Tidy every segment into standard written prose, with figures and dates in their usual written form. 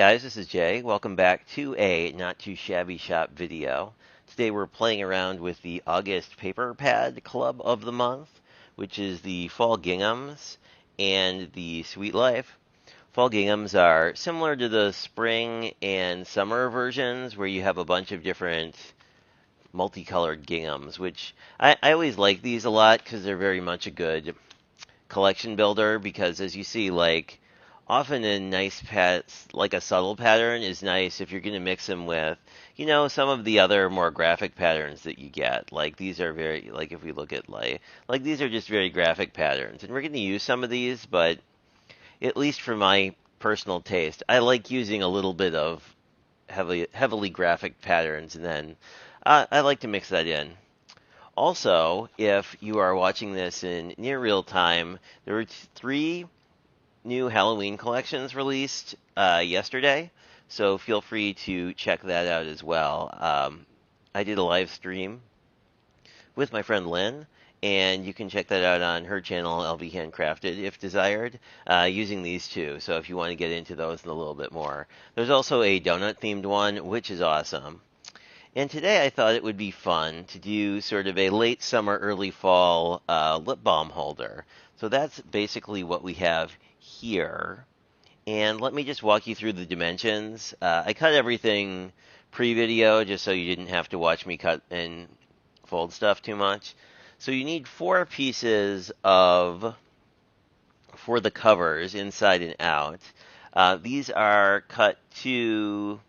guys, this is Jay. Welcome back to a Not Too Shabby Shop video. Today we're playing around with the August Paper Pad Club of the Month, which is the Fall Ginghams and the Sweet Life. Fall Ginghams are similar to the spring and summer versions where you have a bunch of different multicolored ginghams, which I always like these a lot because they're very much a good collection builder because as you see, often a nice like a subtle pattern is nice if you're going to mix them with, some of the other more graphic patterns that you get. Like these are very, like if we look at like these are just very graphic patterns. And we're going to use some of these, but at least for my personal taste, I like using a little bit of heavily graphic patterns, and then I like to mix that in. Also, if you are watching this in near real time, there were three new Halloween collections released yesterday, so feel free to check that out as well. I did a live stream with my friend Lynn, and you can check that out on her channel, LV Handcrafted, if desired, using these two. So if you want to get into those a little bit more. There's also a donut-themed one, which is awesome. And today I thought it would be fun to do sort of a late summer, early fall lip balm holder. So that's basically what we have here. And let me just walk you through the dimensions. I cut everything pre-video just so you didn't have to watch me cut and fold stuff too much. So you need 4 pieces for the covers inside and out. These are cut to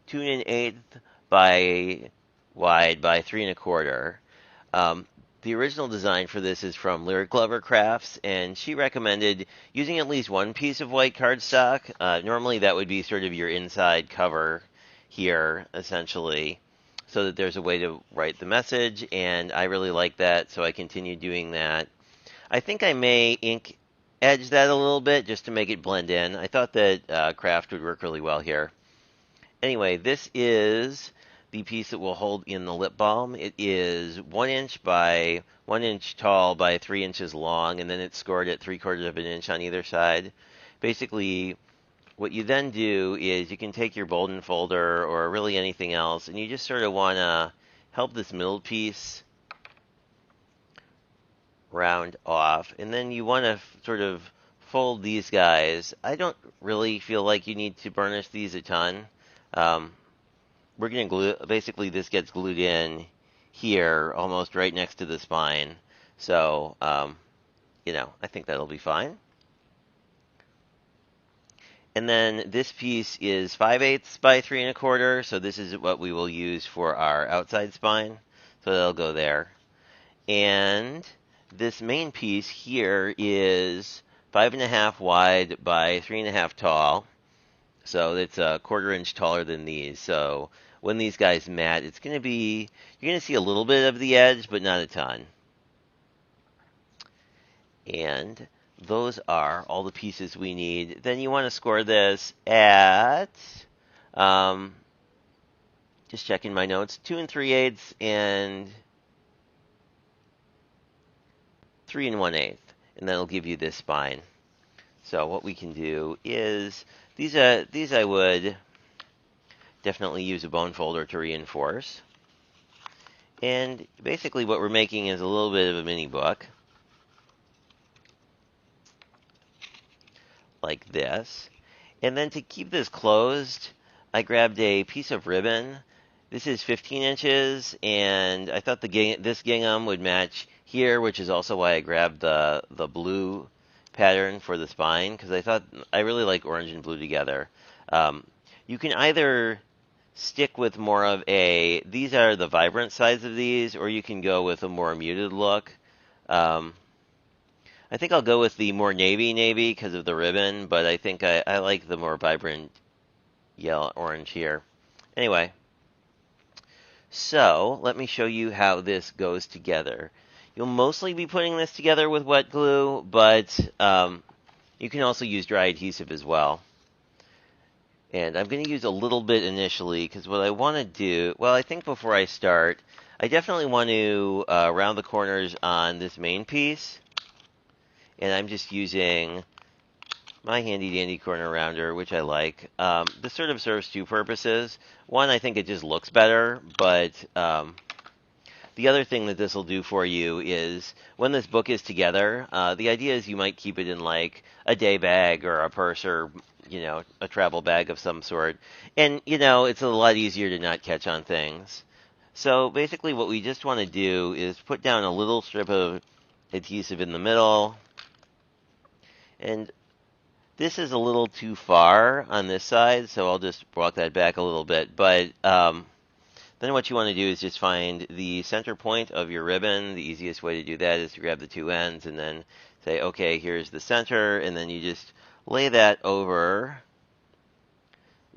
2 1/8 by wide by 3 1/4. The original design for this is from Lyric Lover Crafts, and she recommended using at least one piece of white cardstock. Normally that would be sort of your inside cover here, essentially, so that there's a way to write the message, and I really like that, so I continue doing that. I think I may ink edge that a little bit just to make it blend in. I thought that craft would work really well here. Anyway, this is the piece that will hold in the lip balm. It is 1 inch by 1 inch tall by 3 inches long, and then it's scored at 3/4 of an inch on either side. Basically, what you then do is you can take your Bolden folder or really anything else, and you just sort of want to help this middle piece round off, and then you want to sort of fold these guys. I don't really feel like you need to burnish these a ton. We're going to glue, basically this gets glued in here, almost right next to the spine. So, I think that'll be fine. And then this piece is 5/8 by 3 1/4, so this is what we will use for our outside spine. So that'll go there. And this main piece here is 5 1/2 wide by 3 1/2 tall. So it's a 1/4 inch taller than these. So when these guys mat, it's going to be, you're going to see a little bit of the edge, but not a ton. And those are all the pieces we need. Then you want to score this at, just checking my notes, 2 3/8 and 3 1/8. And that'll give you this spine. So what we can do is, these I would definitely use a bone folder to reinforce. And basically what we're making is a little bit of a mini book. Like this. And then to keep this closed, I grabbed a piece of ribbon. This is 15 inches, and I thought this gingham would match here, which is also why I grabbed the blue pattern for the spine, because I really like orange and blue together. You can either stick with more of these are the vibrant sides of these, or you can go with a more muted look. I think I'll go with the more navy because of the ribbon, but I think I like the more vibrant yellow orange here. Anyway, so let me show you how this goes together. You'll mostly be putting this together with wet glue, but you can also use dry adhesive as well. And I'm going to use a little bit initially, because what I want to do, well, I think before I start, I definitely want to round the corners on this main piece. And I'm just using my handy dandy corner rounder, which I like. This sort of serves two purposes. One, I think it just looks better, but the other thing that this will do for you is when this book is together, the idea is you might keep it in like a day bag or a purse or, a travel bag of some sort. And, it's a lot easier to not catch on things. So basically what we just want to do is put down a little strip of adhesive in the middle. And this is a little too far on this side, so I'll just walk that back a little bit. But then what you want to do is just find the center point of your ribbon. The easiest way to do that is to grab the two ends and then say, okay, here's the center, and then you just lay that over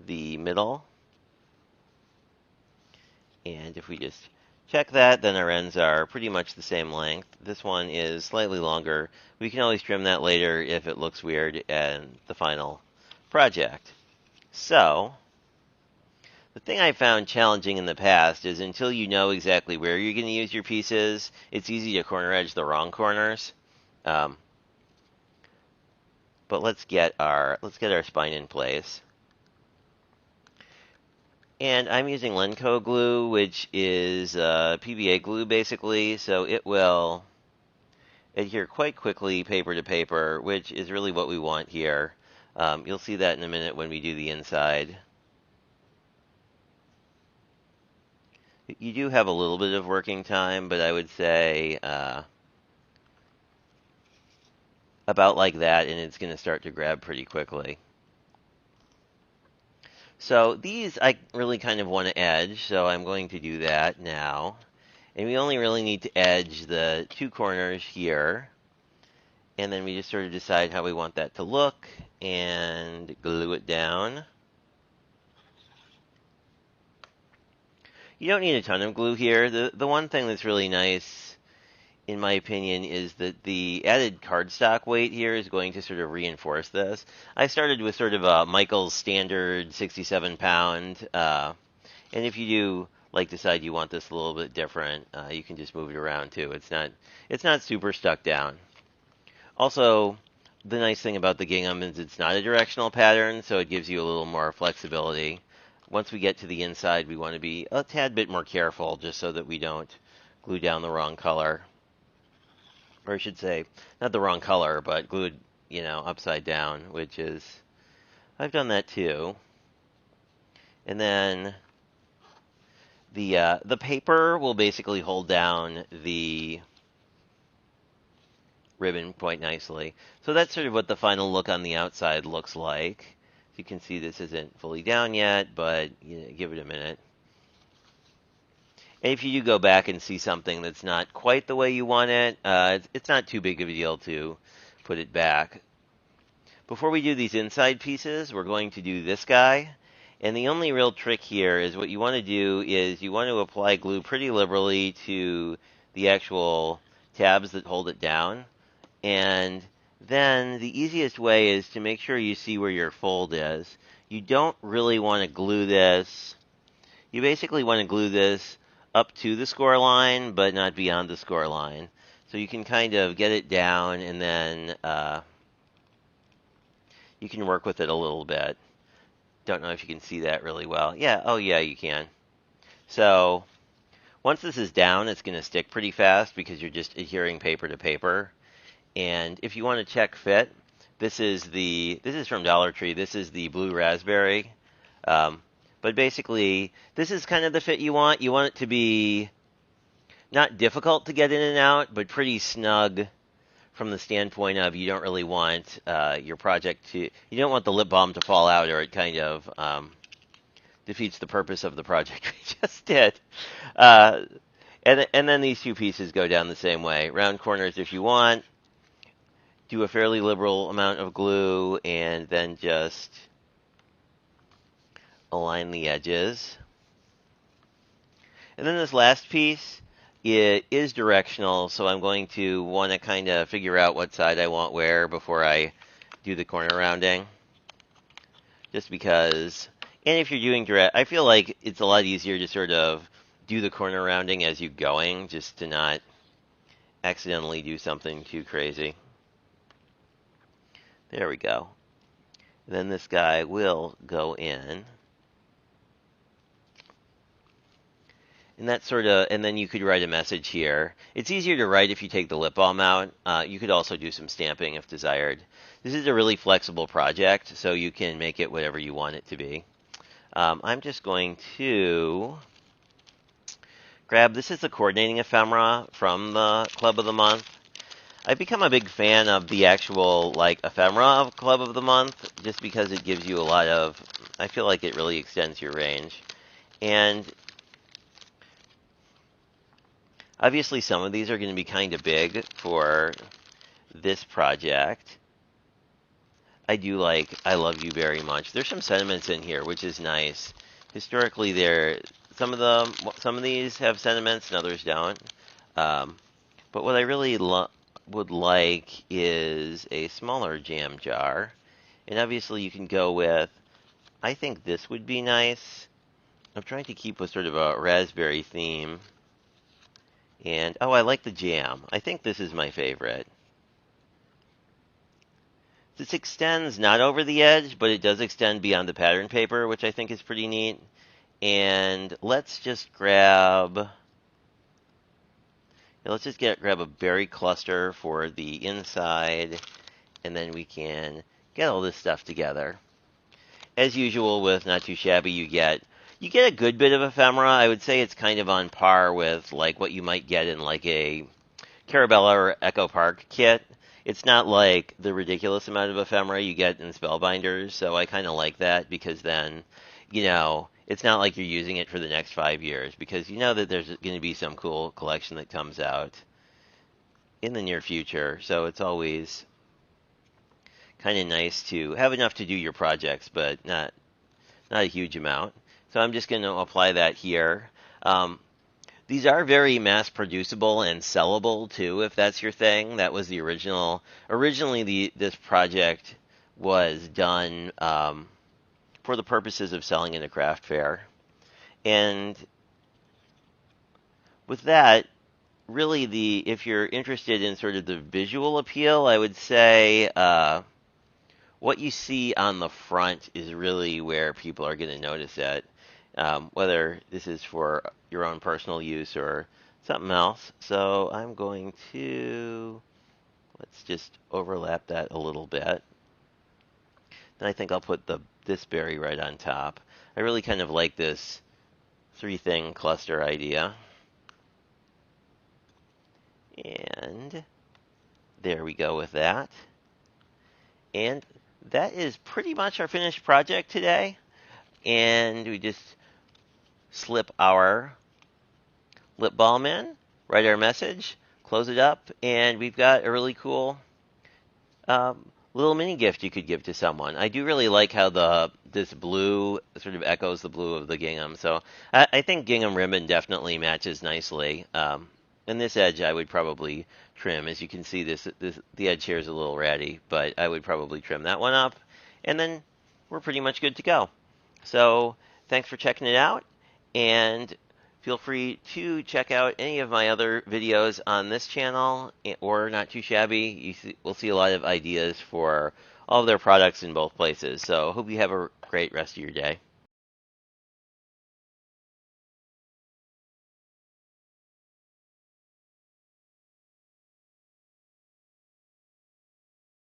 the middle. And if we just check that, then our ends are pretty much the same length. This one is slightly longer. We can always trim that later if it looks weird in the final project. So the thing I found challenging in the past is until you know exactly where you're going to use your pieces, it's easy to corner edge the wrong corners. But let's get our spine in place. And I'm using Lenco glue, which is PVA glue basically, so it will adhere quite quickly paper to paper, which is really what we want here. You'll see that in a minute when we do the inside. You do have a little bit of working time, but I would say about like that, and it's going to start to grab pretty quickly. So these I really kind of want to edge, so I'm going to do that now. And we only really need to edge the two corners here. And then we just sort of decide how we want that to look and glue it down. You don't need a ton of glue here. The one thing that's really nice, in my opinion, is that the added cardstock weight here is going to sort of reinforce this. I started with sort of a Michael's standard 67-pound, and if you do decide you want this a little bit different, you can just move it around too. It's not super stuck down. Also, the nice thing about the gingham is it's not a directional pattern, so it gives you a little more flexibility. Once we get to the inside, we want to be a tad bit more careful just so that we don't glue down the wrong color. Or I should say, not the wrong color, but glued, upside down, which is, I've done that too. And then the paper will basically hold down the ribbon quite nicely. So that's sort of what the final look on the outside looks like. As you can see, this isn't fully down yet, but give it a minute. And if you do go back and see something that's not quite the way you want it, it's not too big of a deal to put it back. Before we do these inside pieces, we're going to do this guy. And the only real trick here is what you want to do is you want to apply glue pretty liberally to the actual tabs that hold it down. And then the easiest way is to make sure you see where your fold is. You don't really want to glue this. You basically want to glue this up to the score line, but not beyond the score line. So you can kind of get it down, and then you can work with it a little bit. Don't know if you can see that really well. Yeah, oh yeah, you can. So once this is down, it's going to stick pretty fast because you're just adhering paper to paper. And if you want to check fit, this is from Dollar Tree. This is the blue raspberry. But basically, this is kind of the fit you want. You want it to be not difficult to get in and out, but pretty snug from the standpoint of you don't really want your project to... You don't want the lip balm to fall out, or it kind of defeats the purpose of the project we just did. And then these two pieces go down the same way. Round corners if you want. Do a fairly liberal amount of glue, and then just align the edges. And then this last piece, it is directional, so I'm going to want to kind of figure out what side I want where before I do the corner rounding. Just because, and if you're doing direct, I feel like it's a lot easier to sort of do the corner rounding as you're going, just to not accidentally do something too crazy. There we go. And then this guy will go in. And that sort of, and then you could write a message here. It's easier to write if you take the lip balm out. You could also do some stamping if desired. This is a really flexible project, so you can make it whatever you want it to be. I'm just going to grab, this is the coordinating ephemera from the Club of the Month. I've become a big fan of the actual, like, ephemera of Club of the Month, just because it gives you a lot of, I feel like it really extends your range. And obviously, some of these are going to be kind of big for this project. I do like I Love You Very Much. There's some sentiments in here, which is nice. Historically, some of these have sentiments and others don't. But what I really would like is a smaller jam jar. And obviously, you can go with, I think this would be nice. I'm trying to keep with sort of a raspberry theme. And, oh, I like the jam. I think this is my favorite. This extends not over the edge, but it does extend beyond the pattern paper, which I think is pretty neat. And let's just grab a berry cluster for the inside, and then we can get all this stuff together. As usual with Not Too Shabby, you get a good bit of ephemera. I would say it's kind of on par with like what you might get in like a Carabella or Echo Park kit. It's not like the ridiculous amount of ephemera you get in Spellbinders, so I kind of like that because then, it's not like you're using it for the next 5 years because you know that there's going to be some cool collection that comes out in the near future. So it's always kind of nice to have enough to do your projects, but not a huge amount. So I'm just going to apply that here. These are very mass producible and sellable too, if that's your thing. That was the original. Originally, this project was done for the purposes of selling in a craft fair. And with that, really, if you're interested in sort of the visual appeal, I would say what you see on the front is really where people are going to notice it. Whether this is for your own personal use or something else. So I'm going to, let's just overlap that a little bit. Then I think I'll put this berry right on top. I really kind of like this 3-thing cluster idea. And there we go with that. And that is pretty much our finished project today. And we just slip our lip balm in, write our message, close it up, and we've got a really cool little mini gift you could give to someone. I do really like how this blue sort of echoes the blue of the gingham, so I think gingham ribbon definitely matches nicely. And this edge I would probably trim. As you can see, the edge here is a little ratty, but I would probably trim that one up, and then we're pretty much good to go. So thanks for checking it out, and feel free to check out any of my other videos on this channel or Not Too Shabby. We'll see a lot of ideas for all of their products in both places. So hope you have a great rest of your day.